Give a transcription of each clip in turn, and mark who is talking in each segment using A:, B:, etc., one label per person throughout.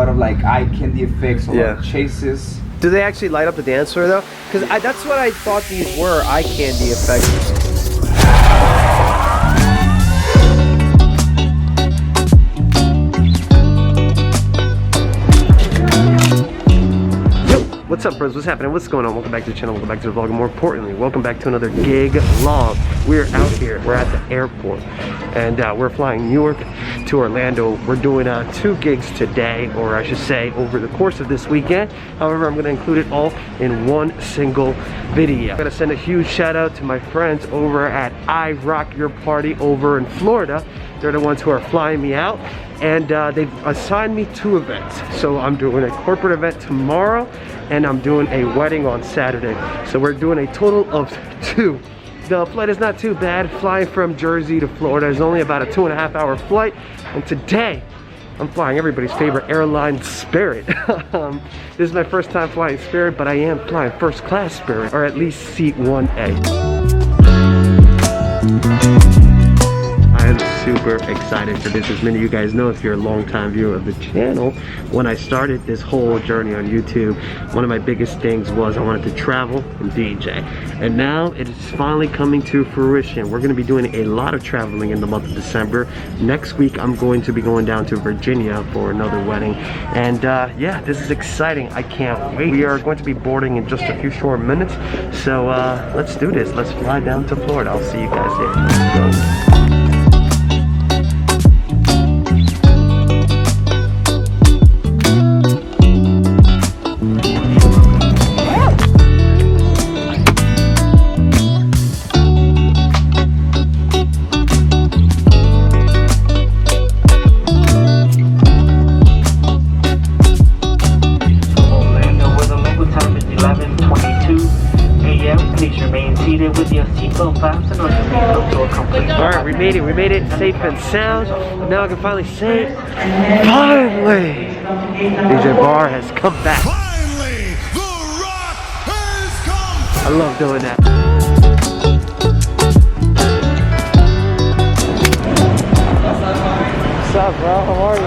A: lot of like eye candy effects, a lot of chases.
B: Do they actually light up the dance floor though? Because that's what I thought these were, eye candy effects. What's up, bros? What's happening? What's going on? Welcome back to the channel. Welcome back to the vlog. And more importantly, welcome back to another gig vlog. We're out here. We're at the airport. And we're flying New York to Orlando. We're doing 2 gigs today, or I should say over the course of this weekend. However, I'm going to include it all in one single video. I'm going to send a huge shout out to my friends over at iRockYourParty over in Florida. They're the ones who are flying me out. And they've assigned me 2 events. So I'm doing a corporate event tomorrow and I'm doing a wedding on Saturday. So we're doing a total of 2. The flight is not too bad. Flying from Jersey to Florida is only about a 2.5-hour flight. And today, I'm flying everybody's favorite airline, Spirit. This is my first time flying Spirit, but I am flying first class Spirit, or at least seat 1A. I am super excited for this. As many of you guys know, if you're a long-time viewer of the channel, when I started this whole journey on YouTube, one of my biggest things was I wanted to travel and DJ. And now it is finally coming to fruition. We're going to be doing a lot of traveling in the month of December. Next week, I'm going to be going down to Virginia for another wedding. And yeah, this is exciting. I can't wait. We are going to be boarding in just a few short minutes. So let's do this. Let's fly down to Florida. I'll see you guys there. Let's go. Alright, we made it safe and sound. And now I can finally say, finally, DJ Barr has come back.
C: Finally, the Rock has come back.
B: I love doing that. What's up, bro? How are you?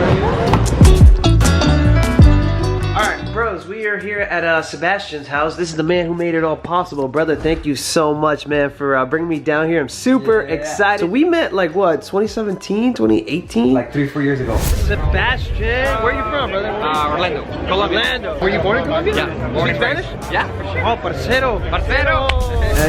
B: Alright, bros, we are here at Sebastian's house. This is the man who made it all possible. Brother, thank you so much, man, for bringing me down here. I'm super excited. So we met, like, what, 2017, 2018?
A: Like 3-4 years ago.
B: Sebastian, where are you from, brother?
D: Orlando, Colombia.
B: Orlando. Were you born in Colombia?
D: Yeah, born in
B: Spanish?
D: Yeah, for sure.
B: Oh, parcero.
D: Parcero.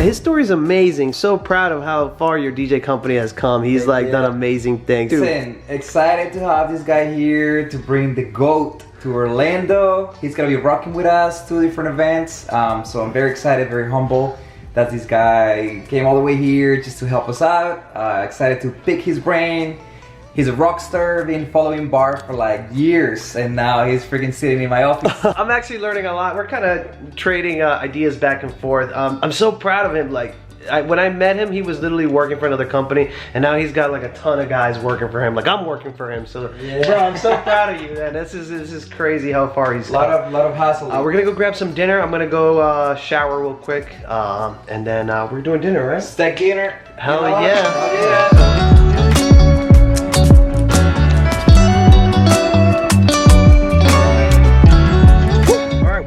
B: His story is amazing. So proud of how far your DJ company has come. He's like done amazing things.
A: Listen, excited to have this guy here to bring the GOAT to Orlando. He's gonna be rocking with us 2 different events. So I'm very excited, very humble that this guy came all the way here just to help us out. Excited to pick his brain. He's a rock star, been following Barr for like years, and now he's freaking sitting in my office.
B: I'm actually learning a lot. We're kind of trading ideas back and forth. I'm so proud of him. Like, when I met him, he was literally working for another company, and now he's got like a ton of guys working for him. Like, I'm working for him. So, bro, I'm so proud of you, man. This is crazy how far he's come.
A: Lot of hassle.
B: We're gonna go grab some dinner. I'm gonna go shower real quick, and then we're doing dinner, right?
A: Steak dinner.
B: Hell yeah.
A: Hell yeah.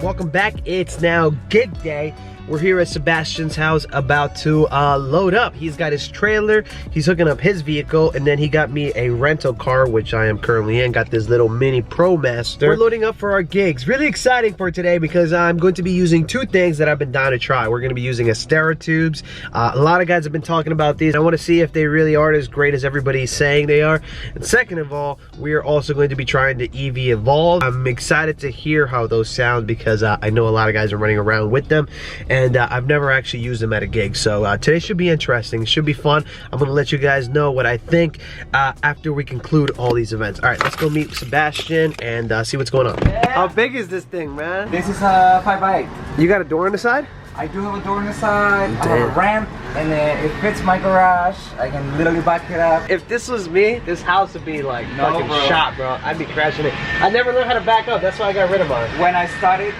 B: Welcome back. It's now gig day. We're here at Sebastian's house about to load up. He's got his trailer, he's hooking up his vehicle, and then he got me a rental car, which I am currently in. Got this little mini ProMaster. We're loading up for our gigs. Really exciting for today because I'm going to be using 2 things that I've been dying to try. We're going to be using Astera tubes. A lot of guys have been talking about these. I want to see if they really are as great as everybody's saying they are. And second of all, we are also going to be trying the EV Evolve. I'm excited to hear how those sound because I know a lot of guys are running around with them. And I've never actually used them at a gig, so today should be interesting. It should be fun. I'm gonna let you guys know what I think after we conclude all these events. All right, let's go meet Sebastian and see what's going on. Yeah. How big is this thing, man?
A: This is a 5x8.
B: You got a door on the side?
A: I do have a door on the side. I have a ramp, and then it fits my garage. I can literally back it up.
B: If this was me, this house would be like fucking shot, bro. I'd be crashing it. I never learned how to back up. That's why I got rid of mine.
A: When I started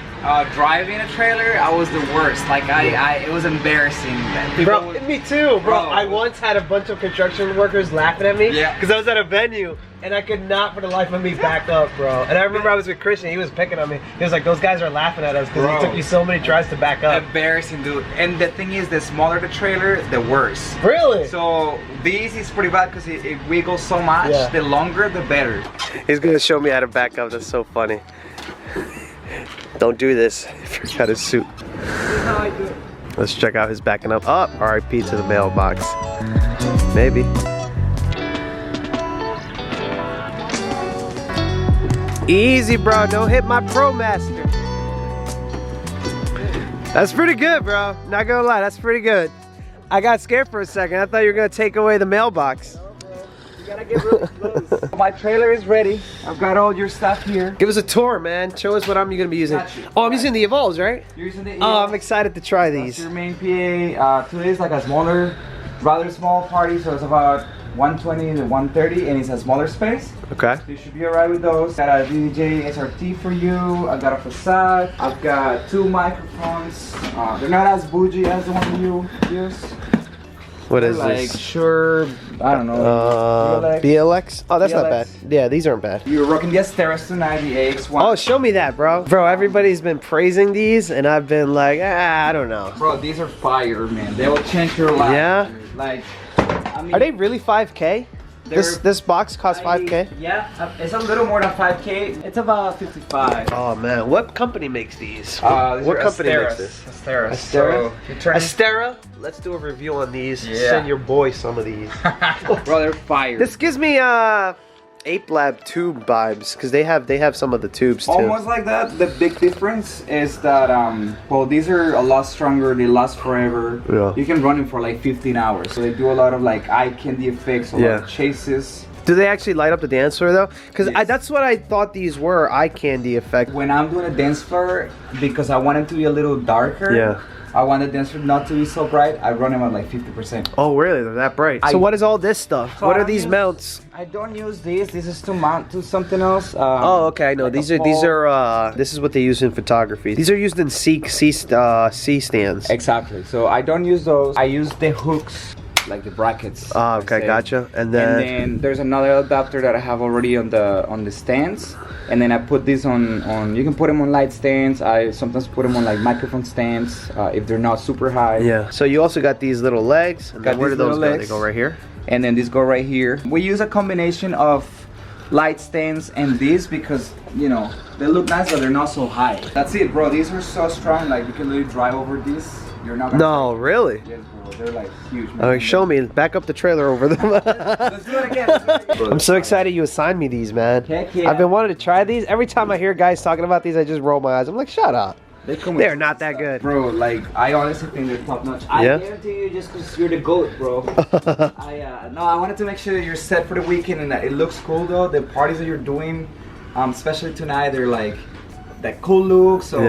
A: driving a trailer, I was the worst. Like it was embarrassing.
B: Bro, me too, bro. I once had a bunch of construction workers laughing at me because I was at a venue and I could not for the life of me back up, bro. And I remember I was with Christian, he was picking on me. He was like, those guys are laughing at us because it took you so many tries to back up.
A: Embarrassing, dude. And the thing is, the smaller the trailer, the worse.
B: Really?
A: So this is pretty bad because it wiggles so much.
B: Yeah.
A: The longer, the better.
B: He's gonna show me how to back up. That's so funny. Don't do this if you're got a suit.
A: This is how I do it.
B: Let's check out his backing up. Oh, RIP to the mailbox. Maybe. Easy, bro. Don't hit my Pro Master. That's pretty good, bro. Not gonna lie, that's pretty good. I got scared for a second. I thought you were gonna take away the mailbox.
A: You gotta get really close. My trailer is ready. I've got all your stuff here.
B: Give us a tour, man. Show us what I'm gonna be using. Oh, I'm using the Evolves, right?
A: You're using the
B: Oh, I'm excited to try
A: That's
B: these.
A: your main PA. Today is like a smaller, rather small party, so it's about 120 to 130, and it's a smaller space.
B: Okay.
A: So you should be alright with those. Got a DDJ-1000SRT for you. I've got a facade. I've got 2 microphones. They're not as bougie as the one you use.
B: What is
A: Like
B: this?
A: Sure, I don't know.
B: BLX? Oh, that's not bad.
A: BLX.
B: Yeah, these aren't bad.
A: You're rocking the Astera tonight, the AX1.
B: Oh, show me that, bro. Bro, everybody's been praising these, and I've been like, I don't know.
A: Bro, these are fire, man. They will change your life.
B: Yeah?
A: Like, I mean,
B: Are they really 5K? This box costs 5K?
A: Yeah, it's a little more than 5K. It's about 55.
B: Oh man, what company makes these?
A: These
B: What
A: are
B: company
A: Astera.
B: makes this?
A: Astera.
B: Astera?
A: So, you turn
B: Astera? Let's do a review on these.
A: Yeah.
B: Send your boy some of these.
A: Bro, they're fire.
B: This gives me Ape Lab tube vibes because they have some of the tubes too.
A: Almost like that. The big difference is that well, these are a lot stronger. They last forever.
B: Yeah.
A: You can run them for like 15 hours. So they do a lot of like eye candy effects, a lot of chases.
B: Do they actually light up the dance floor though? Because
A: Yes.
B: that's what I thought these were, eye candy effect.
A: When I'm doing a dance floor, because I want them to be a little darker.
B: Yeah.
A: I want the dance floor not to be so bright. I run them at like 50%.
B: Oh really? They're that bright. So what is all this stuff?
A: So
B: What
A: I
B: are these
A: use-
B: mounts?
A: I don't use these. This is to mount to something else.
B: Oh, okay. No,
A: like
B: these
A: a
B: are this is what they use in photography. These are used in C stands.
A: Exactly. So I don't use those. I use the hooks, like the brackets.
B: Oh,
A: per
B: okay,
A: se.
B: gotcha. And
A: And
B: then,
A: then there's another adapter that I have already on the stands, and then I put these on. You can put them on light stands. I sometimes put them on like microphone stands if they're not super high.
B: yeah. So you also got these little legs. And
A: Got
B: then where do
A: these
B: those
A: little
B: go?
A: legs.
B: They go right here.
A: And then these go right here. We use a combination of light stands and these because you know they look nice, but they're not so high. That's it, bro. These are so strong. Like you can literally drive over these. You're not gonna.
B: No, really.
A: Yes, bro. They're like huge. Man.
B: All right, show me. Back up the trailer over them.
A: Let's do it again. Let's do it again.
B: I'm so excited you assigned me these, man.
A: Heck yeah.
B: I've been wanting to try these. Every time I hear guys talking about these, I just roll my eyes. I'm like, shut up.
A: They come with
B: They're not that good.
A: Bro, like I honestly think they're top notch. I
B: Yeah?
A: guarantee you just because you're the GOAT, bro. I wanted to make sure that you're set for the weekend and that it looks cool though. The parties that you're doing, especially tonight, they're like that cool look. So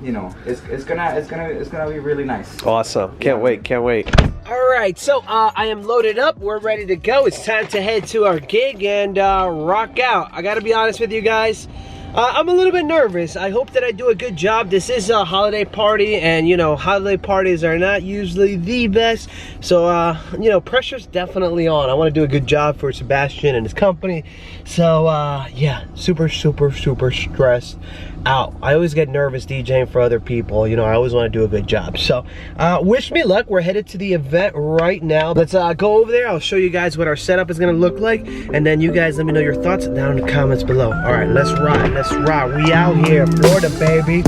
A: you know, it's gonna be really nice.
B: Awesome. Can't wait. Can't wait. All right, so I am loaded up. We're ready to go. It's time to head to our gig and rock out. I gotta be honest with you guys. I'm a little bit nervous. I hope that I do a good job. This is a holiday party, and you know, holiday parties are not usually the best. So, you know, pressure's definitely on. I want to do a good job for Sebastian and his company. So, yeah, super stressed out. I always get nervous DJing for other people. You know, I always want to do a good job. So, wish me luck. We're headed to the event right now. Let's go over there. I'll show you guys what our setup is going to look like, and then you guys let me know your thoughts down in the comments below. All right, let's ride. Let's ride. We out here, Florida, baby.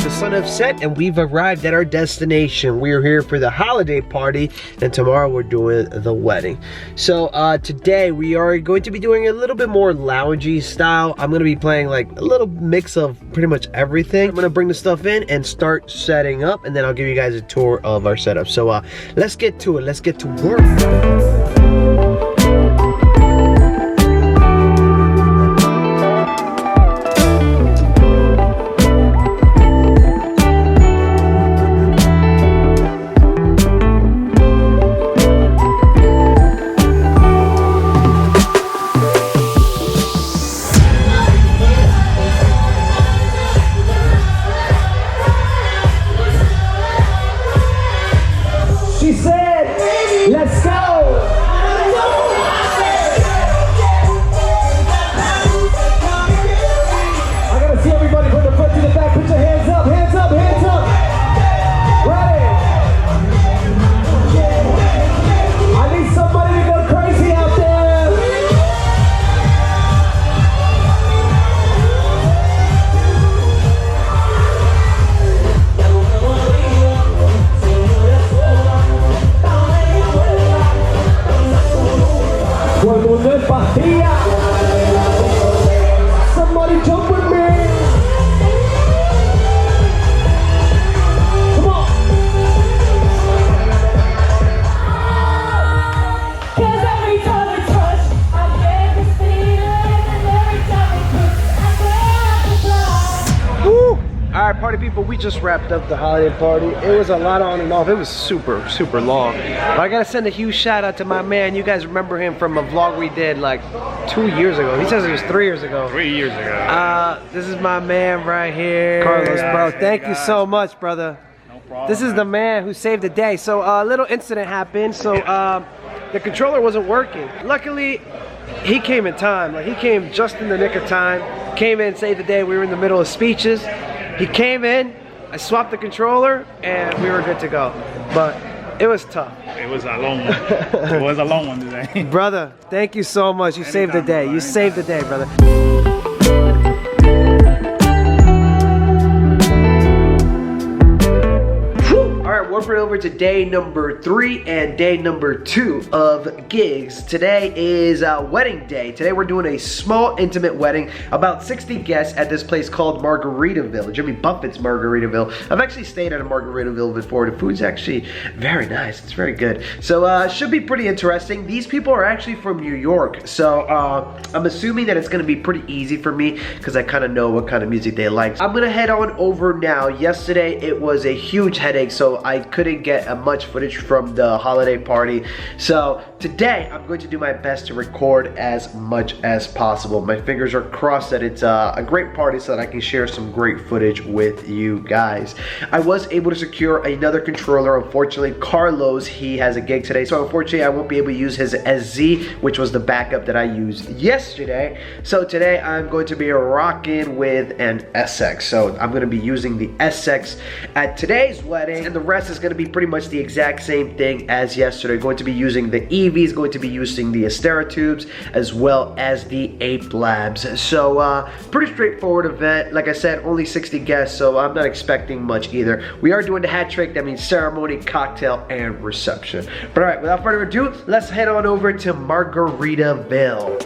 B: Sun have set and we've arrived at our destination. We are here for the holiday party, and tomorrow we're doing the wedding. So today we are going to be doing a little bit more loungy style. I'm gonna be playing like a little mix of pretty much everything. I'm gonna bring the stuff in and start setting up, and then I'll give you guys a tour of our setup. So let's get to it. Let's get to work. just wrapped up the holiday party. It was a lot on and off. It was super, super long. But I gotta send a huge shout out to my man. You guys remember him from a vlog we did like 2 years ago. He says it was 3 years ago.
D: 3 years ago.
B: This is my man right here. Carlos, bro. Thank you so much, brother.
D: No problem.
B: This is the man who saved the day. So a little incident happened. So the controller wasn't working. Luckily, he came in time. Like, he came just in the nick of time. Came in, saved the day. We were in the middle of speeches. He came in, I swapped the controller, and we were good to go. But it was tough.
D: It was a long one. It was a long one today.
B: Brother, thank you so much. You saved the day. You saved the day, brother. Warping over to day number 3 and day number 2 of gigs. Today is wedding day. Today we're doing a small intimate wedding, about 60 guests at this place called Margaritaville, Jimmy Buffett's Margaritaville. I've actually stayed at a Margaritaville before. The food's actually very nice. It's very good. So should be pretty interesting. These people are actually from New York, so I'm assuming that it's gonna be pretty easy for me because I kind of know what kind of music they like. I'm gonna head on over now. Yesterday it was a huge headache, so I couldn't get much footage from the holiday party. So today I'm going to do my best to record as much as possible. My fingers are crossed that it's a great party so that I can share some great footage with you guys. I was able to secure another controller. Unfortunately, Carlos, he has a gig today, so unfortunately I won't be able to use his SZ, which was the backup that I used yesterday. So today I'm going to be rocking with an SX. So I'm going to be using the SX at today's wedding, and the rest is going to be pretty much the exact same thing as yesterday. Going to be using the EVs, going to be using the Astera tubes, as well as the Ape Labs. So pretty straightforward event. Like I said, only 60 guests, so I'm not expecting much either. We are doing the hat trick. That means ceremony, cocktail, and reception. But all right, without further ado, let's head on over to Margaritaville.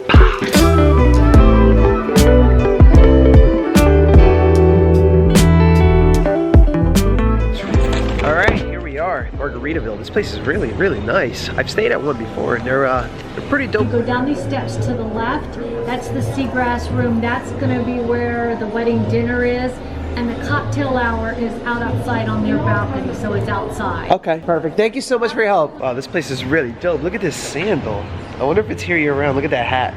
B: Margaritaville. This place is really, really nice. I've stayed at one before, and they're pretty dope.
E: Go down these steps to the left. That's the seagrass room. That's gonna be where the wedding dinner is, and the cocktail hour is outside on their balcony, so it's outside.
B: Okay, perfect. Thank you so much for your help. Oh, this place is really dope. Look at this sandal. I wonder if it's here year round. Look at that hat.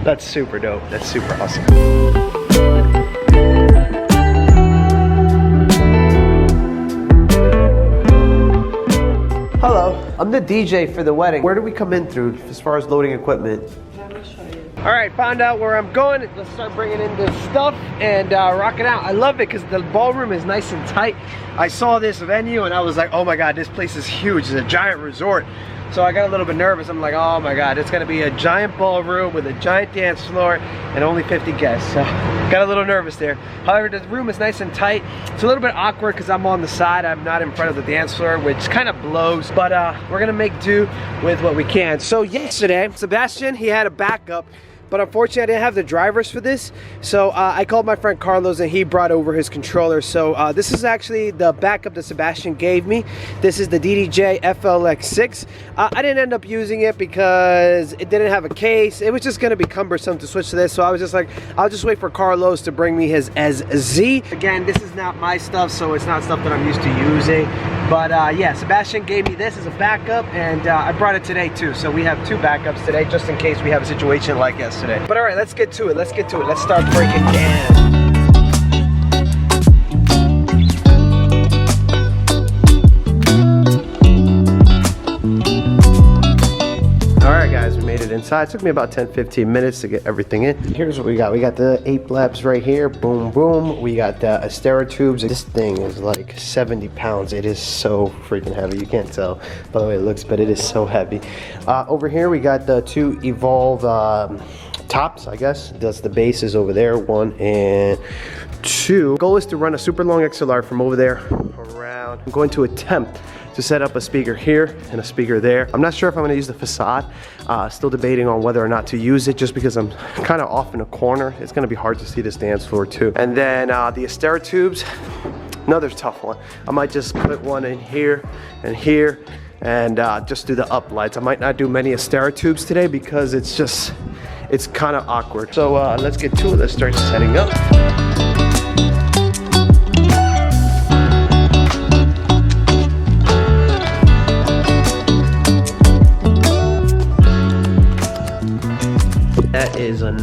B: That's super dope. That's super awesome. Hello, I'm the DJ for the wedding. Where do we come in through as far as loading equipment?
E: Let me show you.
B: All right, found out where I'm going. Let's start bringing in this stuff and rock it out. I love it because the ballroom is nice and tight. I saw this venue and I was like, oh my God, this place is huge. It's a giant resort. So I got a little bit nervous. I'm like, oh my God, it's gonna be a giant ballroom with a giant dance floor and only 50 guests. So got a little nervous there. However, the room is nice and tight. It's a little bit awkward because I'm on the side. I'm not in front of the dance floor, which kind of blows, but we're gonna make do with what we can. So yesterday, Sebastian, he had a backup, but unfortunately I didn't have the drivers for this. So I called my friend Carlos and he brought over his controller. So this is actually the backup that Sebastian gave me. This is the DDJ-1000SRT. I didn't end up using it because it didn't have a case. It was just gonna be cumbersome to switch to this. So I was just like, I'll just wait for Carlos to bring me his SZ. Again, this is not my stuff, so it's not stuff that I'm used to using. But yeah, Sebastian gave me this as a backup, and I brought it today too. So we have 2 backups today, just in case we have a situation like yesterday. But all right, let's get to it. Let's get to it. Let's start breaking down. Alright guys, we made it inside. It took me about 10-15 minutes to get everything in. Here's what we got. We got the Ape Labs right here. Boom, boom. We got the Astera tubes. This thing is like 70 pounds. It is so freaking heavy. You can't tell by the way it looks, but it is so heavy. Over here we got the 2 Evolve tops, I guess. That's the bases over there. 1 and 2. The goal is to run a super long XLR from over there around. I'm going to attempt to set up a speaker here and a speaker there. I'm not sure if I'm gonna use the facade. Still debating on whether or not to use it just because I'm kind of off in a corner. It's gonna be hard to see this dance floor too. And then the Astera tubes, another tough one. I might just put one in here and here and just do the up lights. I might not do many Astera tubes today because it's kind of awkward. So let's get to it. Let's start setting up.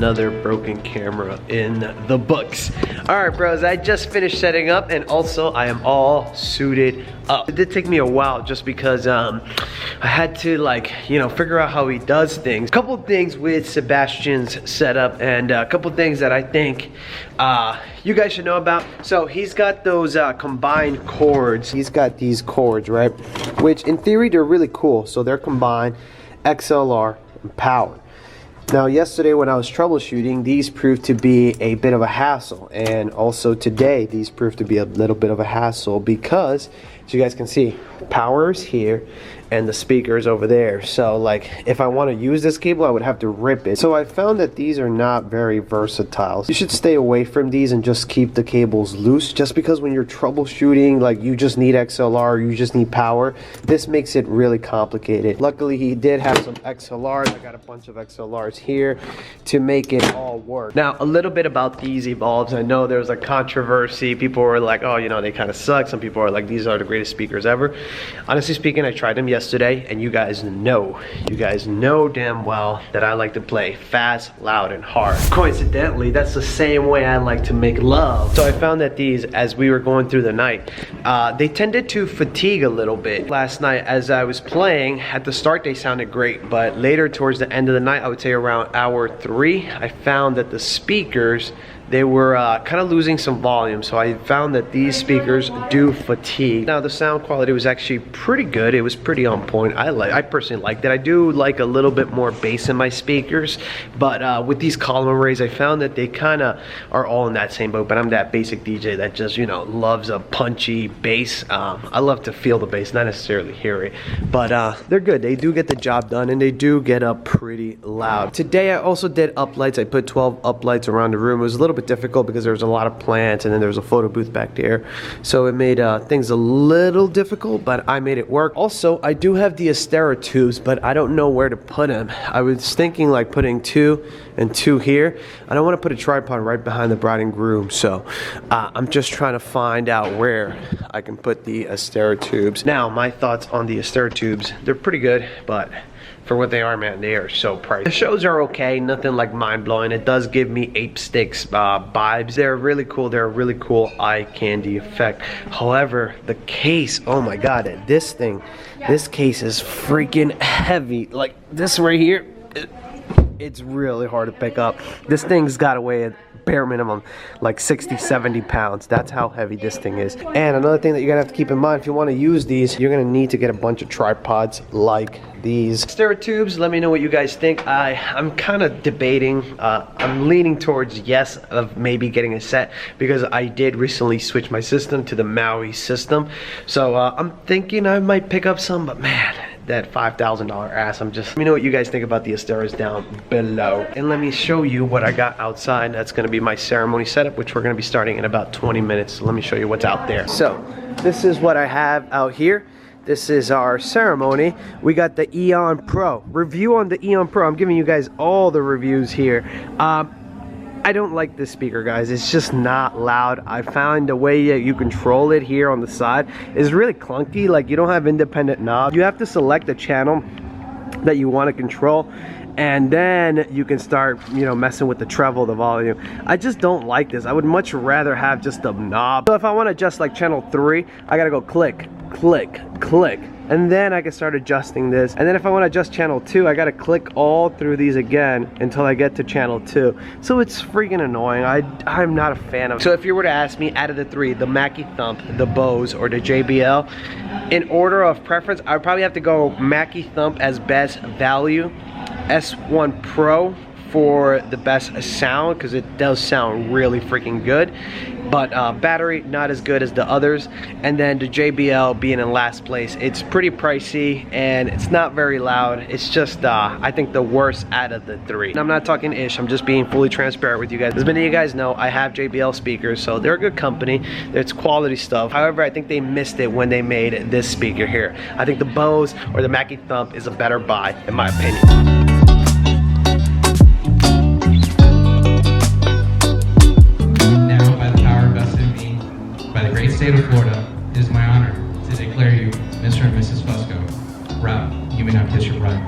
B: another broken camera in the books. All right, bros, I just finished setting up, and also I am all suited up. It did take me a while just because I had to, like, you know, figure out how he does things. A couple things with Sebastian's setup, and a couple things that I think you guys should know about. So he's got those combined cords. He's got these cords, right? Which in theory they're really cool. So they're combined XLR and power. Now yesterday when I was troubleshooting, these proved to be a bit of a hassle, and also today these proved to be a little bit of a hassle because, as you guys can see, power is here and the speaker is over there. So like if I want to use this cable, I would have to rip it. So I found that these are not very versatile. You should stay away from these and just keep the cables loose, just because when you're troubleshooting, like you just need XLR, you just need power, this makes it really complicated. Luckily he did have some XLRs. I got a bunch of XLRs here to make it all work. Now a little bit about these Evolves. I know there's a controversy. People were like, oh, you know, they kind of suck. Some people are like, these are the greatest speakers ever. Honestly speaking, I tried them yesterday, and you guys know damn well that I like to play fast, loud, and hard. Coincidentally, that's the same way I like to make love. So I found that these, as we were going through the night, they tended to fatigue a little bit. Last night as I was playing, at the start they sounded great, but later towards the end of the night, I would say around hour 3, I found that the speakers, they were kind of losing some volume. So I found that these speakers do fatigue. Now the sound quality was actually pretty good. It was pretty on point. I personally liked it. I do like a little bit more bass in my speakers, but with these column arrays, I found that they kind of are all in that same boat. But I'm that basic DJ that just, you know, loves a punchy bass. I love to feel the bass, not necessarily hear it, but they're good. They do get the job done, and they do get up pretty loud. Today I also did uplights. I put 12 uplights around the room. It was a little bit difficult because there was a lot of plants, and then there's a photo booth back there, so it made things a little difficult, but I made it work. Also, I do have the Astera tubes, but I don't know where to put them. I was thinking like putting 2 and 2 here. I don't want to put a tripod right behind the bride and groom, so I'm just trying to find out where I can put the Astera tubes. Now my thoughts on the Astera tubes, they're pretty good, but for what they are, man, they are so pricey. The shows are okay, nothing like mind-blowing. It does give me Ape Sticks vibes. They're really cool. They're a really cool eye candy effect. However, the case, oh my god, this thing, this case is freaking heavy. Like this right here, it's really hard to pick up. This thing's got to weigh at bare minimum like 60-70 pounds. That's how heavy this thing is. And another thing that you're gonna have to keep in mind, if you want to use these, you're gonna need to get a bunch of tripods like these. Astera tubes, let me know what you guys think. I'm kind of debating. I'm leaning towards yes of maybe getting a set, because I did recently switch my system to the Maui system. So I'm thinking I might pick up some, but man, that $5,000 ass. Let me know what you guys think about the Asteras down below. And let me show you what I got outside. That's gonna be my ceremony setup, which we're gonna be starting in about 20 minutes. So let me show you what's out there. So this is what I have out here. This is our ceremony. We got the EON Pro. Review on the EON Pro. I'm giving you guys all the reviews here. I don't like this speaker, guys. It's just not loud. I found the way you control it here on the side is really clunky. Like, you don't have independent knobs. You have to select the channel that you want to control, and then you can start, you know, messing with the treble, the volume. I just don't like this. I would much rather have just a knob. So if I want to adjust like channel 3, I gotta go click, click, click, and then I can start adjusting this. And then if I want to adjust channel 2, I gotta click all through these again until I get to channel 2. So it's freaking annoying. I'm not a fan of it. So if you were to ask me, out of the 3, the Mackie Thump, the Bose, or the JBL, in order of preference, I would probably have to go Mackie Thump as best value, S1 Pro for the best sound, because it does sound really freaking good, but battery not as good as the others, and then the JBL being in last place. It's pretty pricey and it's not very loud. It's just I think the worst out of the 3. And I'm not talking ish, I'm just being fully transparent with you guys. As many of you guys know, I have JBL speakers, so they're a good company. It's quality stuff. However, I think they missed it when they made this speaker here. I think the Bose or the Mackie Thump is a better buy, in my opinion.
F: State of Florida, it is my honor to declare you Mr. and Mrs. Fusco. Rob, you may now kiss your bride.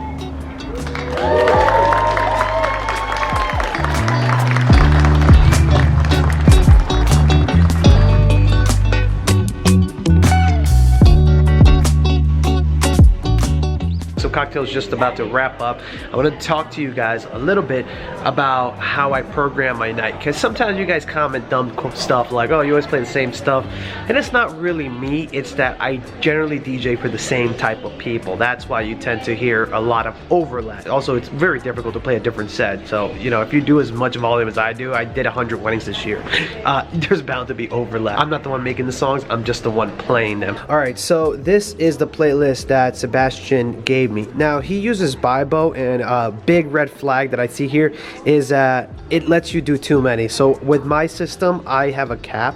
B: cocktail is just about to wrap up. I want to talk to you guys a little bit about how I program my night, because sometimes you guys comment dumb stuff like, oh, you always play the same stuff, and it's not really me. It's that I generally DJ for the same type of people. That's why you tend to hear a lot of overlap. Also, it's very difficult to play a different set. So, you know, if you do as much volume as I do, I did 100 weddings this year. There's bound to be overlap. I'm not the one making the songs, I'm just the one playing them. All right, so this is the playlist that Sebastian gave me. Now, he uses Bibo, and a big red flag that I see here is that it lets you do too many. So with my system, I have a cap.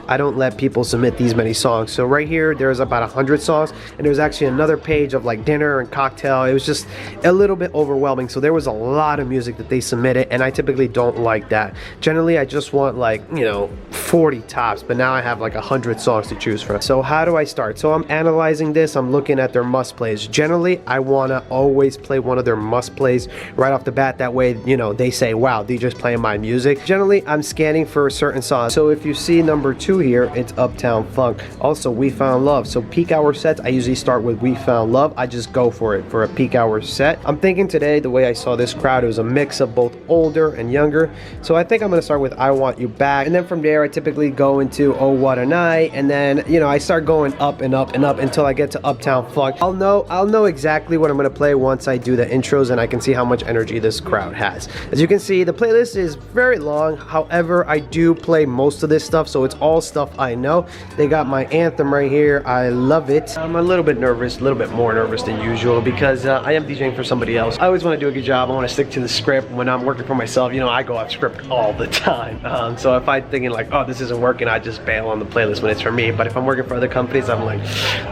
B: I don't let people submit these many songs. So right here, there's about 100 songs, and there's actually another page of like dinner and cocktail. It was just a little bit overwhelming. So there was a lot of music that they submitted, and I typically don't like that. Generally, I just want like, you know, 40 tops, but now I have like 100 songs to choose from. So how do I start? So I'm analyzing this. I'm looking at their must plays. Generally, I want to always play one of their must plays right off the bat. That way, you know, they say, wow, DJ's playing my music. Generally, I'm scanning for certain songs. So if you see number 2 here, it's Uptown Funk. Also, We Found Love. So peak hour sets, I usually start with We Found Love. I just go for it for a peak hour set. I'm thinking today, the way I saw this crowd, it was a mix of both older and younger. So I think I'm going to start with I Want You Back. And then from there, I typically go into Oh What a Night. And then, you know, I start going up and up and up until I get to Uptown Funk. I'll know exactly what I'm going to play once I do the intros, and I can see how much energy this crowd has. As you can see, the playlist is very long. However, I do play most of this stuff, so it's all stuff I know. They got my anthem right here. I love it. I'm a little bit nervous, a little bit more nervous than usual, because I am DJing for somebody else. I always want to do a good job. I want to stick to the script. When I'm working for myself, you know, I go off script all the time. So if I'm thinking like, oh, this isn't working, I just bail on the playlist when it's for me. But if I'm working for other companies, I'm like,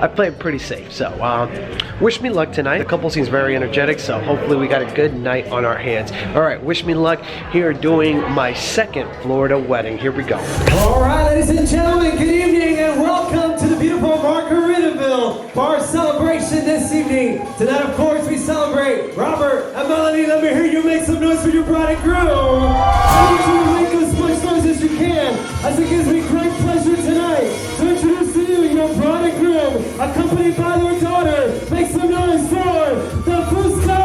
B: I play it pretty safe. So wish me luck tonight. The couple seems very energetic, so hopefully we got a good night on our hands. All right, wish me luck here doing my second Florida wedding. Here we go.
G: All right, ladies and gentlemen, good evening and welcome to the beautiful Margaritaville Barr celebration this evening. Tonight, of course, we celebrate Robert and Melanie. Let me hear you make some noise for your bride and groom. I need you to make as much noise as you can, as it gives me great pleasure tonight to introduce to you your bride and groom, accompanied by their daughter. Make some noise for the Fusco!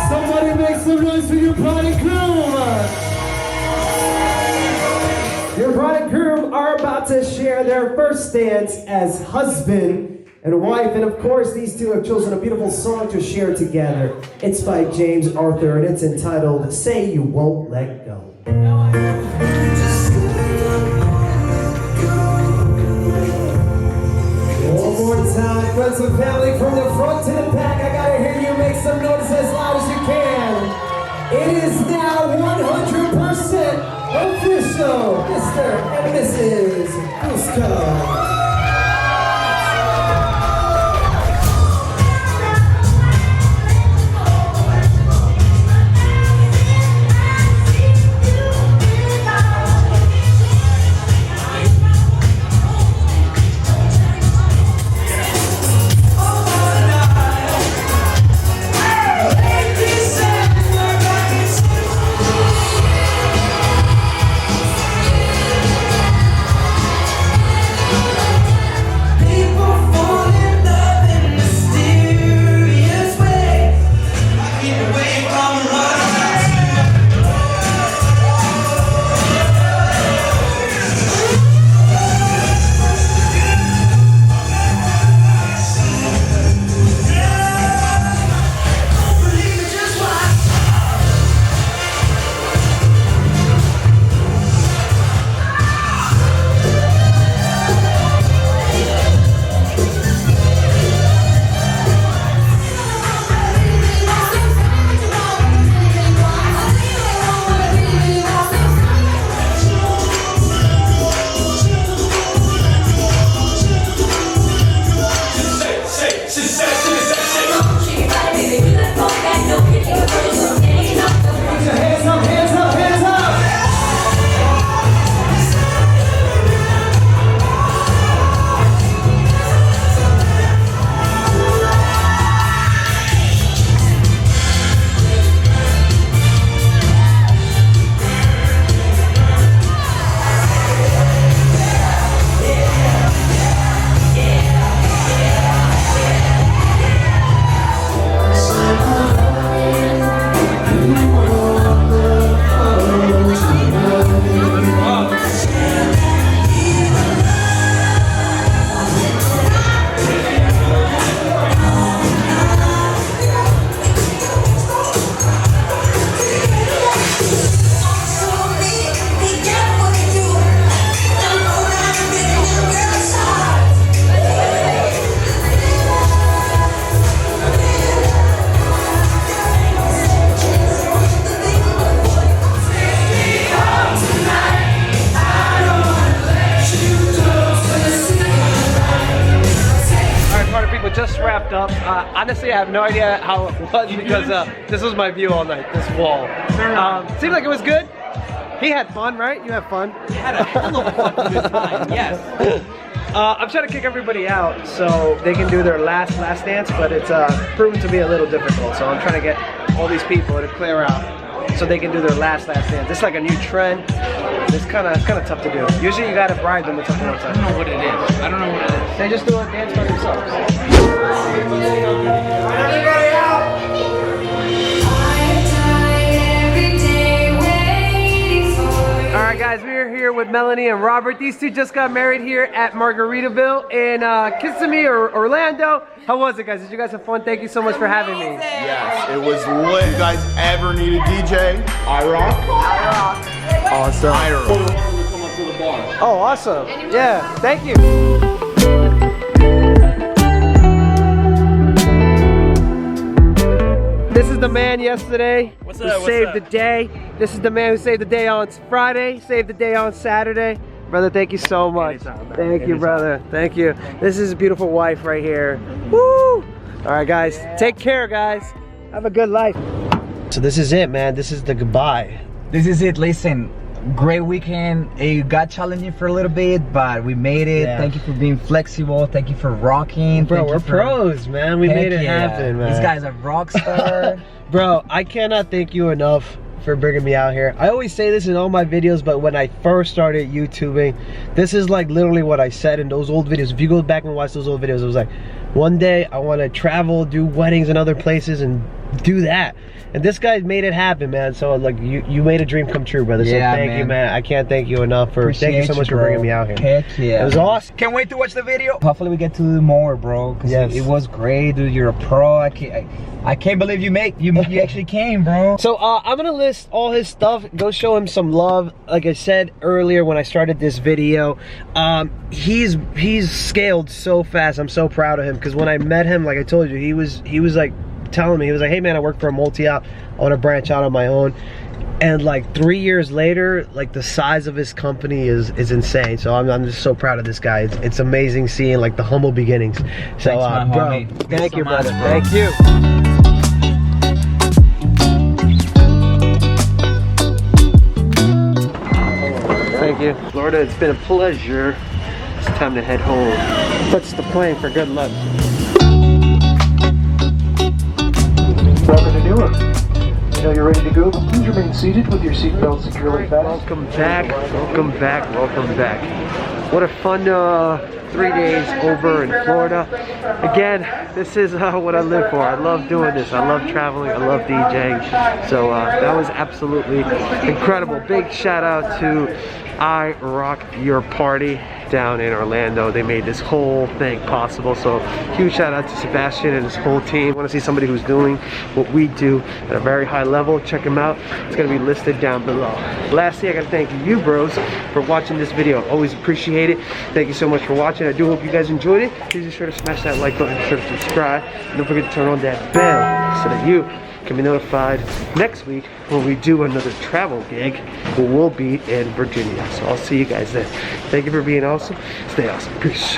G: Somebody make some noise for your bride and groom. Your bride and groom are about to share their first dance as husband and wife, and of course these two have chosen a beautiful song to share together. It's by James Arthur, and it's entitled Say You Won't Let Go. One more time, friends and family, from the front to the back, I gotta hear you make some noise as loud as you can. It is now 100% official, Mr. and Mrs. Fusco.
B: fucked up. Honestly, I have no idea how it was because this was my view all night, this wall. Seemed like it was good. He had fun, right? You had fun?
A: I had a hell of a fucking good time, yes.
B: I'm trying to kick everybody out so they can do their last dance, but it's proven to be a little difficult. So I'm trying to get all these people to clear out so they can do their last dance. It's like a new trend. It's kind of tough to do. Usually you gotta bribe them with something else.
A: I don't know what it is. I don't know what it is.
B: They just do a dance by themselves.
G: Everybody out!
B: Alright guys, we're here with Melanie and Robert. These two just got married here at Margaritaville in Kissimmee or Orlando. How was it, guys? Did you guys have fun? Thank you so much for having me.
C: Yes, it was lit. You guys ever need a DJ? iRock?
B: Awesome. Oh, awesome. Yeah, thank you. This is the man yesterday who saved the day. This is the man who saved the day on Friday, saved the day on Saturday. Brother, thank you so much. Thank you, brother. Thank you. This is his beautiful wife right here. Woo! All right, guys. Take care, guys. Have a good life. So this is it, man. This is the goodbye.
A: This is it. Listen, great weekend. It got challenging for a little bit, but we made it.
B: Yeah.
A: Thank you for being flexible. Thank you for rocking.
B: Bro,
A: Thank
B: we're
A: you for...
B: pros, man. We made it happen, man.
A: This guy's a rock star.
B: Bro, I cannot thank you enough for bringing me out here. I always say this in all my videos, but when I first started YouTubing, this is like literally what I said in those old videos. If you go back and watch those old videos, it was like, one day I want to travel, do weddings in other places and do that. And this guy made it happen, man. So like you made a dream come true, brother. So
A: Yeah,
B: thank you, man. I can't thank you enough for
A: Appreciate
B: thank you so much for bringing me out here.
A: Heck yeah.
B: It was awesome.
A: Can't wait to watch the video. Hopefully we get to do more, bro. Cause
B: Yes.
A: it was great, dude. You're a pro. I can't believe you actually came, bro.
B: So I'm gonna list all his stuff. Go show him some love. Like I said earlier when I started this video, he's scaled so fast. I'm so proud of him because when I met him, like I told you, he was like telling me, he was like, hey man, I work for a multi-op, I want to branch out on my own. And like 3 years later, like the size of his company is insane. So I'm just so proud of this guy. It's amazing seeing like the humble beginnings. So
A: Thanks,
B: bro,
A: homie.
B: thank
A: so
B: you,
A: much,
B: brother.
A: bro.
B: Thank you. Thank you. Florida, it's been a pleasure. It's time to head home. Touch the plane for good luck.
H: Welcome to Newark. You know you're ready to go, but please remain seated with your seatbelt securely fastened.
B: Welcome back, welcome back, welcome back. What a fun 3 days over in Florida. Again, this is what I live for. I love doing this. I love traveling. I love DJing. So that was absolutely incredible. Big shout out to iRockYourParty down in Orlando. They made this whole thing possible. So huge shout out to Sebastian and his whole team. Want to see somebody who's doing what we do at a very high level? Check him out. It's going to be listed down below. Lastly, I got to thank you bros for watching this video. Always appreciate it. Thank you so much for watching. I do hope you guys enjoyed it. Please be sure to smash that like button, be sure to subscribe, and don't forget to turn on that bell so that you can be notified next week when we do another travel gig. We'll be in Virginia. So I'll see you guys then. Thank you for being awesome. Stay awesome. Peace.